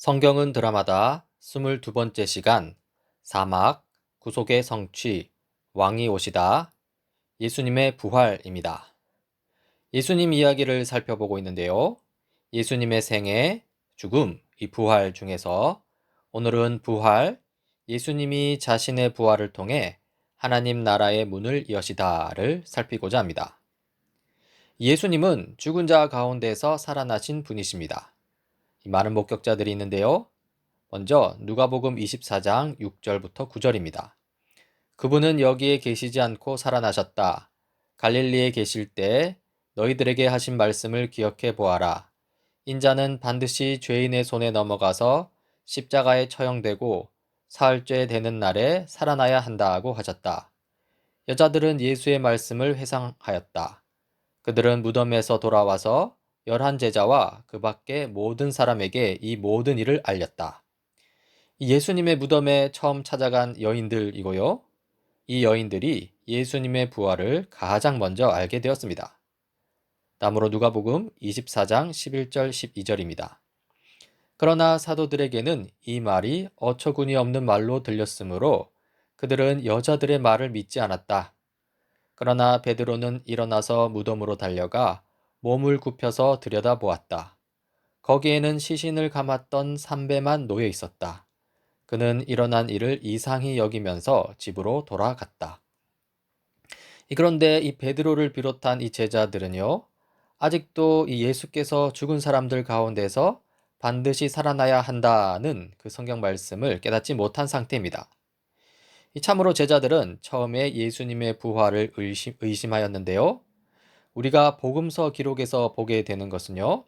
성경은 드라마다 22번째 시간 사막, 구속의 성취, 왕이 오시다, 예수님의 부활입니다. 예수님 이야기를 살펴보고 있는데요. 예수님의 생애, 죽음, 이 부활 중에서 오늘은 부활, 예수님이 자신의 부활을 통해 하나님 나라의 문을 여시다를 살피고자 합니다. 예수님은 죽은 자 가운데서 살아나신 분이십니다. 많은 목격자들이 있는데요. 먼저 누가복음 24장 6절부터 9절입니다. 그분은 여기에 계시지 않고 살아나셨다. 갈릴리에 계실 때 너희들에게 하신 말씀을 기억해 보아라. 인자는 반드시 죄인의 손에 넘어가서 십자가에 처형되고 사흘째 되는 날에 살아나야 한다고 하셨다. 여자들은 예수의 말씀을 회상하였다. 그들은 무덤에서 돌아와서 11제자와 그 밖의 모든 사람에게 이 모든 일을 알렸다. 예수님의 무덤에 처음 찾아간 여인들이고요. 이 여인들이 예수님의 부활을 가장 먼저 알게 되었습니다. 다음으로 누가복음 24장 11절 12절입니다. 그러나 사도들에게는 이 말이 어처구니 없는 말로 들렸으므로 그들은 여자들의 말을 믿지 않았다. 그러나 베드로는 일어나서 무덤으로 달려가 몸을 굽혀서 들여다보았다. 거기에는 시신을 감았던 삼배만 놓여 있었다. 그는 일어난 일을 이상히 여기면서 집으로 돌아갔다. 그런데 이 베드로를 비롯한 이 제자들은요, 아직도 이 예수께서 죽은 사람들 가운데서 반드시 살아나야 한다는 그 성경 말씀을 깨닫지 못한 상태입니다. 참으로 제자들은 처음에 예수님의 부활을 의심하였는데요. 우리가 복음서 기록에서 보게 되는 것은요,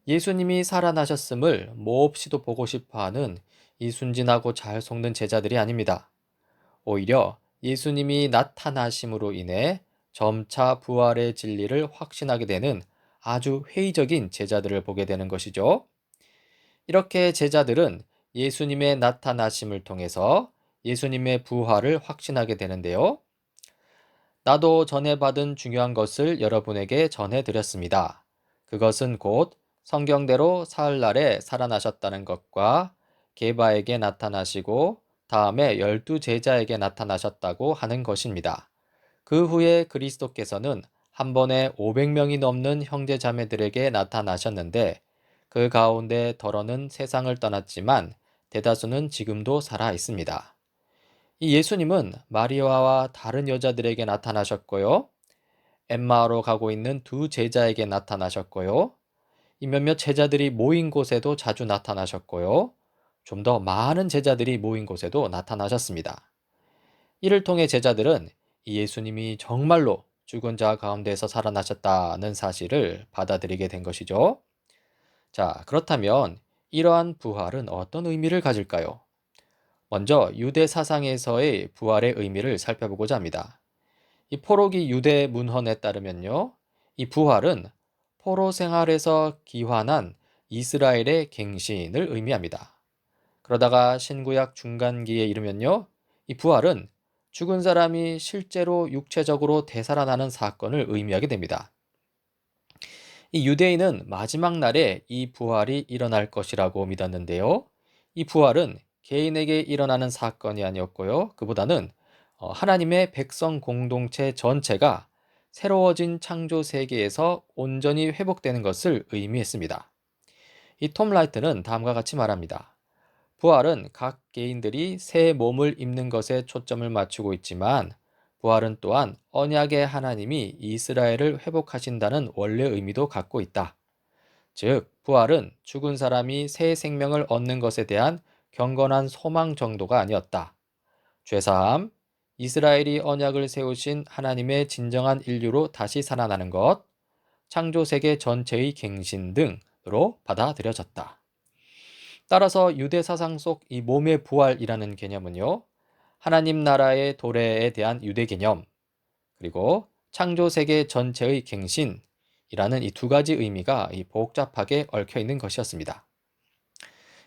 예수님이 살아나셨음을 몹시도 보고 싶어하는 이 순진하고 잘 속는 제자들이 아닙니다. 오히려 예수님이 나타나심으로 인해 점차 부활의 진리를 확신하게 되는 아주 회의적인 제자들을 보게 되는 것이죠. 이렇게 제자들은 예수님의 나타나심을 통해서 예수님의 부활을 확신하게 되는데요. 나도 전해 받은 중요한 것을 여러분에게 전해 드렸습니다. 그것은 곧 성경대로 사흘날에 살아나셨다는 것과 게바에게 나타나시고 다음에 12제자에게 나타나셨다고 하는 것입니다. 그 후에 그리스도께서는 한 번에 500명이 넘는 형제 자매들에게 나타나셨는데 그 가운데 더러는 세상을 떠났지만 대다수는 지금도 살아 있습니다. 이 예수님은 마리아와 다른 여자들에게 나타나셨고요. 엠마오로 가고 있는 두 제자에게 나타나셨고요. 이 몇몇 제자들이 모인 곳에도 자주 나타나셨고요. 좀 더 많은 제자들이 모인 곳에도 나타나셨습니다. 이를 통해 제자들은 이 예수님이 정말로 죽은 자 가운데서 살아나셨다는 사실을 받아들이게 된 것이죠. 자, 그렇다면 이러한 부활은 어떤 의미를 가질까요? 먼저 유대 사상에서의 부활의 의미를 살펴보고자 합니다. 이 포로기 유대 문헌에 따르면요. 이 부활은 포로 생활에서 기환한 이스라엘의 갱신을 의미합니다. 그러다가 신구약 중간기에 이르면요. 이 부활은 죽은 사람이 실제로 육체적으로 되살아나는 사건을 의미하게 됩니다. 이 유대인은 마지막 날에 이 부활이 일어날 것이라고 믿었는데요. 이 부활은 개인에게 일어나는 사건이 아니었고요. 그보다는 하나님의 백성 공동체 전체가 새로워진 창조 세계에서 온전히 회복되는 것을 의미했습니다. 이 톰 라이트는 다음과 같이 말합니다. 부활은 각 개인들이 새 몸을 입는 것에 초점을 맞추고 있지만 부활은 또한 언약의 하나님이 이스라엘을 회복하신다는 원래 의미도 갖고 있다. 즉, 부활은 죽은 사람이 새 생명을 얻는 것에 대한 경건한 소망 정도가 아니었다. 죄사함, 이스라엘이 언약을 세우신 하나님의 진정한 인류로 다시 살아나는 것, 창조세계 전체의 갱신 등으로 받아들여졌다. 따라서 유대 사상 속 이 몸의 부활이라는 개념은요, 하나님 나라의 도래에 대한 유대 개념, 그리고 창조세계 전체의 갱신이라는 이 두 가지 의미가 복잡하게 얽혀 있는 것이었습니다.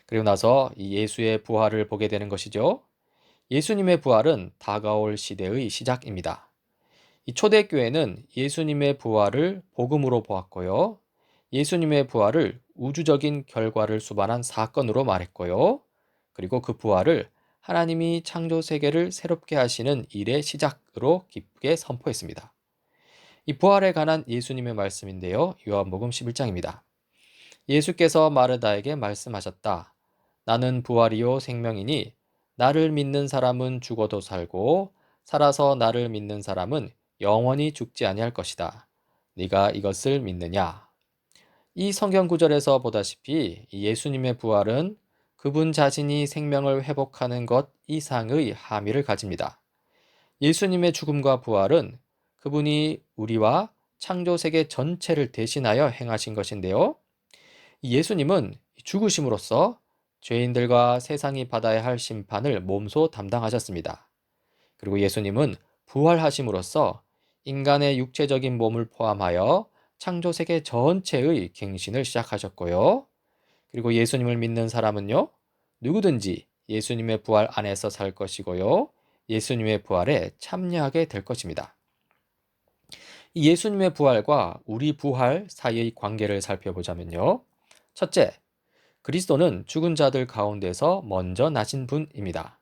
그리고 나서 이 예수의 부활을 보게 되는 것이죠. 예수님의 부활은 다가올 시대의 시작입니다. 이 초대교회는 예수님의 부활을 복음으로 보았고요. 예수님의 부활을 우주적인 결과를 수반한 사건으로 말했고요. 그리고 그 부활을 하나님이 창조 세계를 새롭게 하시는 일의 시작으로 기쁘게 선포했습니다. 이 부활에 관한 예수님의 말씀인데요. 요한복음 11장입니다. 예수께서 마르다에게 말씀하셨다. 나는 부활이요 생명이니 나를 믿는 사람은 죽어도 살고 살아서 나를 믿는 사람은 영원히 죽지 아니할 것이다. 네가 이것을 믿느냐? 이 성경 구절에서 보다시피 예수님의 부활은 그분 자신이 생명을 회복하는 것 이상의 함의를 가집니다. 예수님의 죽음과 부활은 그분이 우리와 창조 세계 전체를 대신하여 행하신 것인데요. 예수님은 죽으심으로써 죄인들과 세상이 받아야 할 심판을 몸소 담당하셨습니다. 그리고 예수님은 부활하심으로써 인간의 육체적인 몸을 포함하여 창조 세계 전체의 갱신을 시작하셨고요. 그리고 예수님을 믿는 사람은요, 누구든지 예수님의 부활 안에서 살 것이고요. 예수님의 부활에 참여하게 될 것입니다. 이 예수님의 부활과 우리 부활 사이의 관계를 살펴보자면요. 첫째, 그리스도는 죽은 자들 가운데서 먼저 나신 분입니다.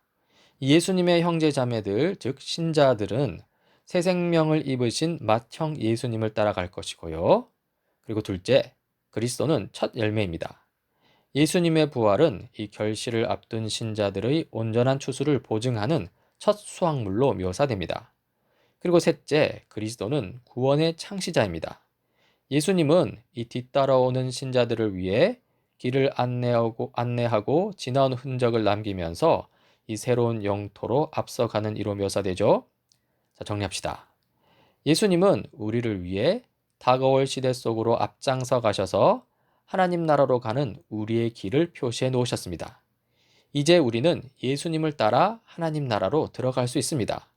예수님의 형제 자매들, 즉 신자들은 새 생명을 입으신 맏형 예수님을 따라갈 것이고요. 그리고 둘째, 그리스도는 첫 열매입니다. 예수님의 부활은 이 결실을 앞둔 신자들의 온전한 추수를 보증하는 첫 수확물로 묘사됩니다. 그리고 셋째, 그리스도는 구원의 창시자입니다. 예수님은 이 뒤따라오는 신자들을 위해 길을 안내하고 지나온 흔적을 남기면서 이 새로운 영토로 앞서가는 이로 묘사되죠. 자, 정리합시다. 예수님은 우리를 위해 다가올 시대 속으로 앞장서 가셔서 하나님 나라로 가는 우리의 길을 표시해 놓으셨습니다. 이제 우리는 예수님을 따라 하나님 나라로 들어갈 수 있습니다.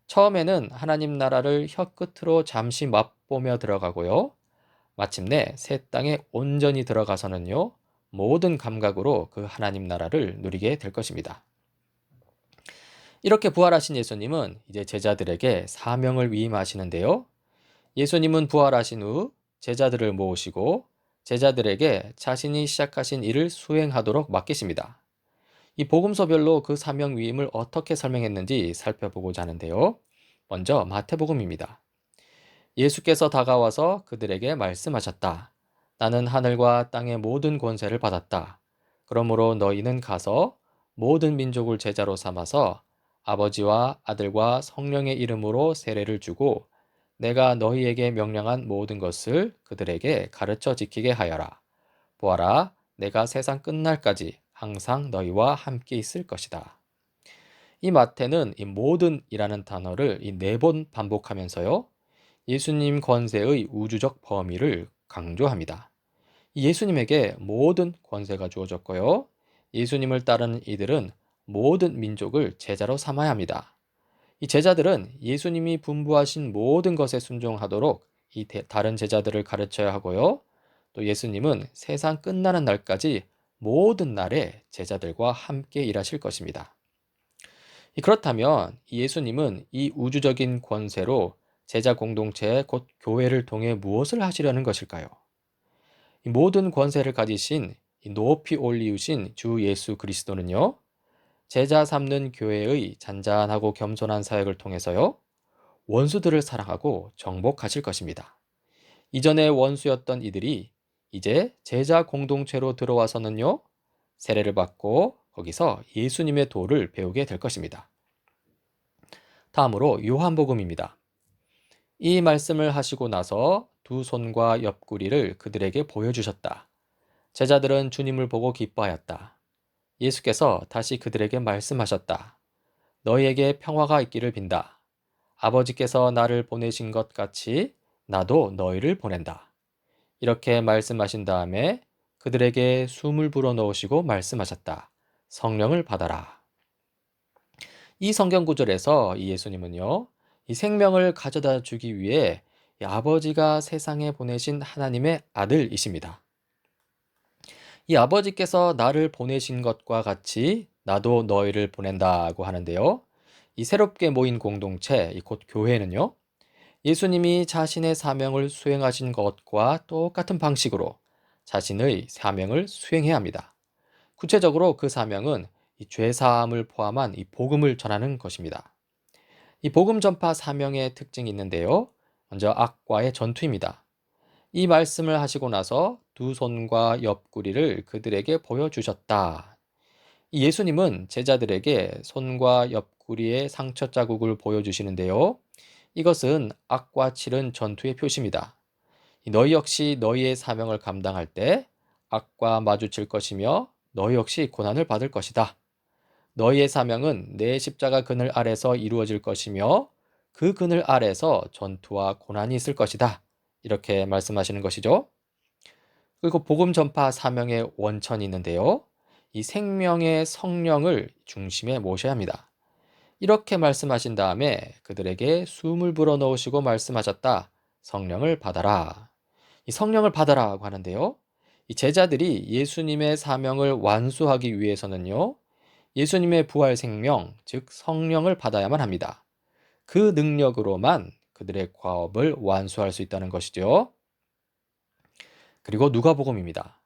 처음에는 하나님 나라를 혀끝으로 잠시 맛보며 들어가고요. 마침내 새 땅에 온전히 들어가서는요, 모든 감각으로 그 하나님 나라를 누리게 될 것입니다. 이렇게 부활하신 예수님은 이제 제자들에게 사명을 위임하시는데요. 예수님은 부활하신 후 제자들을 모으시고 제자들에게 자신이 시작하신 일을 수행하도록 맡기십니다. 이 복음서별로 그 사명 위임을 어떻게 설명했는지 살펴보고자 하는데요. 먼저 마태복음입니다. 예수께서 다가와서 그들에게 말씀하셨다. 나는 하늘과 땅의 모든 권세를 받았다. 그러므로 너희는 가서 모든 민족을 제자로 삼아서 아버지와 아들과 성령의 이름으로 세례를 주고 내가 너희에게 명령한 모든 것을 그들에게 가르쳐 지키게 하여라. 보아라, 내가 세상 끝날까지 항상 너희와 함께 있을 것이다. 이 마태는 이 모든이라는 단어를 이 4번 반복하면서요. 예수님 권세의 우주적 범위를 강조합니다. 예수님에게 모든 권세가 주어졌고요. 예수님을 따르는 이들은 모든 민족을 제자로 삼아야 합니다. 이 제자들은 예수님이 분부하신 모든 것에 순종하도록 다른 제자들을 가르쳐야 하고요. 또 예수님은 세상 끝나는 날까지 모든 날에 제자들과 함께 일하실 것입니다. 그렇다면 예수님은 이 우주적인 권세로 제자 공동체 곧 교회를 통해 무엇을 하시려는 것일까요? 이 모든 권세를 가지신 높이 올리우신 주 예수 그리스도는요. 제자 삼는 교회의 잔잔하고 겸손한 사역을 통해서요. 원수들을 사랑하고 정복하실 것입니다. 이전에 원수였던 이들이 이제 제자 공동체로 들어와서는요. 세례를 받고 거기서 예수님의 도를 배우게 될 것입니다. 다음으로 요한복음입니다. 이 말씀을 하시고 나서 두 손과 옆구리를 그들에게 보여주셨다. 제자들은 주님을 보고 기뻐하였다. 예수께서 다시 그들에게 말씀하셨다. 너희에게 평화가 있기를 빈다. 아버지께서 나를 보내신 것 같이 나도 너희를 보낸다. 이렇게 말씀하신 다음에 그들에게 숨을 불어넣으시고 말씀하셨다. 성령을 받아라. 이 성경 구절에서 이 예수님은요, 이 생명을 가져다 주기 위해 이 아버지가 세상에 보내신 하나님의 아들이십니다. 이 아버지께서 나를 보내신 것과 같이 나도 너희를 보낸다고 하는데요. 이 새롭게 모인 공동체, 곧 교회는요, 예수님이 자신의 사명을 수행하신 것과 똑같은 방식으로 자신의 사명을 수행해야 합니다. 구체적으로 그 사명은 이 죄사함을 포함한 이 복음을 전하는 것입니다. 이 복음 전파 사명의 특징이 있는데요. 먼저 악과의 전투입니다. 이 말씀을 하시고 나서 두 손과 옆구리를 그들에게 보여주셨다. 이 예수님은 제자들에게 손과 옆구리의 상처 자국을 보여주시는데요. 이것은 악과 치른 전투의 표시입니다. 너희 역시 너희의 사명을 감당할 때 악과 마주칠 것이며 너희 역시 고난을 받을 것이다. 너희의 사명은 내 십자가 그늘 아래서 이루어질 것이며 그 그늘 아래서 전투와 고난이 있을 것이다. 이렇게 말씀하시는 것이죠. 그리고 복음 전파 사명의 원천이 있는데요. 이 생명의 성령을 중심에 모셔야 합니다. 이렇게 말씀하신 다음에 그들에게 숨을 불어넣으시고 말씀하셨다. 성령을 받아라. 이 성령을 받아라고 하는데요. 이 제자들이 예수님의 사명을 완수하기 위해서는요. 예수님의 부활 생명, 즉 성령을 받아야만 합니다. 그 능력으로만 그들의 과업을 완수할 수 있다는 것이죠. 그리고 누가복음입니다.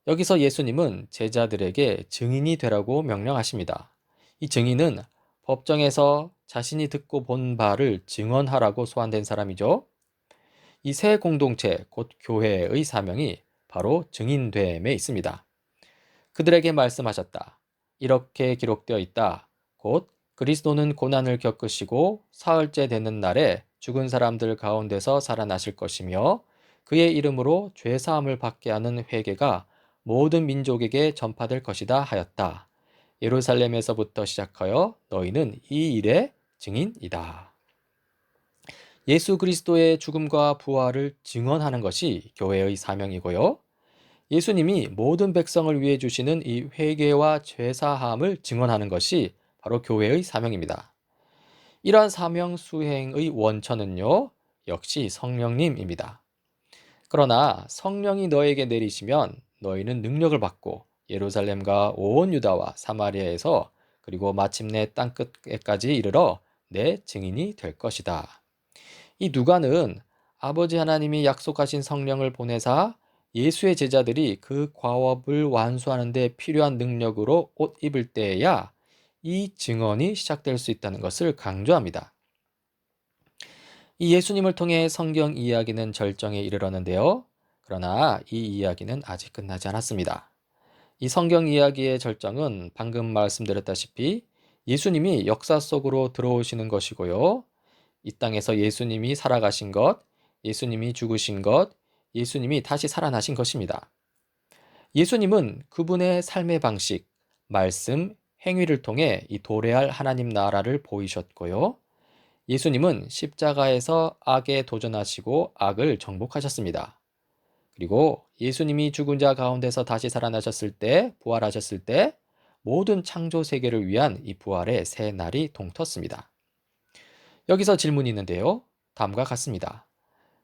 여기서 예수님은 제자들에게 증인이 되라고 명령하십니다. 이 증인은 법정에서 자신이 듣고 본 바를 증언하라고 소환된 사람이죠. 이 새 공동체, 곧 교회의 사명이 바로 증인됨에 있습니다. 그들에게 말씀하셨다. 이렇게 기록되어 있다. 곧 그리스도는 고난을 겪으시고 사흘째 되는 날에 죽은 사람들 가운데서 살아나실 것이며 그의 이름으로 죄사함을 받게 하는 회개가 모든 민족에게 전파될 것이다 하였다. 예루살렘에서부터 시작하여 너희는 이 일의 증인이다. 예수 그리스도의 죽음과 부활을 증언하는 것이 교회의 사명이고요. 예수님이 모든 백성을 위해 주시는 이 회개와 죄사함을 증언하는 것이 바로 교회의 사명입니다. 이러한 사명 수행의 원천은요, 역시 성령님입니다. 그러나 성령이 너에게 내리시면 너희는 능력을 받고 예루살렘과 온 유다와 사마리아에서 그리고 마침내 땅끝에까지 이르러 내 증인이 될 것이다. 이 누가는 아버지 하나님이 약속하신 성령을 보내사 예수의 제자들이 그 과업을 완수하는 데 필요한 능력으로 옷 입을 때에야 이 증언이 시작될 수 있다는 것을 강조합니다. 이 예수님을 통해 성경 이야기는 절정에 이르렀는데요. 그러나 이 이야기는 아직 끝나지 않았습니다. 이 성경 이야기의 절정은 방금 말씀드렸다시피 예수님이 역사 속으로 들어오시는 것이고요. 이 땅에서 예수님이 살아가신 것, 예수님이 죽으신 것, 예수님이 다시 살아나신 것입니다. 예수님은 그분의 삶의 방식, 말씀, 행위를 통해 이 도래할 하나님 나라를 보이셨고요. 예수님은 십자가에서 악에 도전하시고 악을 정복하셨습니다. 그리고 예수님이 죽은 자 가운데서 다시 살아나셨을 때, 부활하셨을 때 모든 창조 세계를 위한 이 부활의 새 날이 동텄습니다. 여기서 질문이 있는데요. 다음과 같습니다.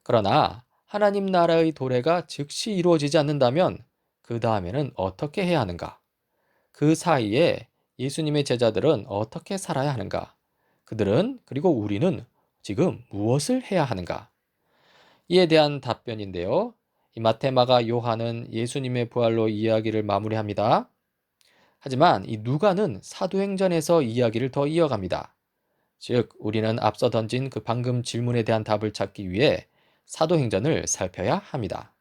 그러나 하나님 나라의 도래가 즉시 이루어지지 않는다면 그 다음에는 어떻게 해야 하는가? 그 사이에 예수님의 제자들은 어떻게 살아야 하는가? 그들은 그리고 우리는 지금 무엇을 해야 하는가? 이에 대한 답변인데요. 이 마태, 마가, 요한은 예수님의 부활로 이야기를 마무리합니다. 하지만 이 누가는 사도행전에서 이야기를 더 이어갑니다. 즉, 우리는 앞서 던진 그 방금 질문에 대한 답을 찾기 위해 사도행전을 살펴야 합니다.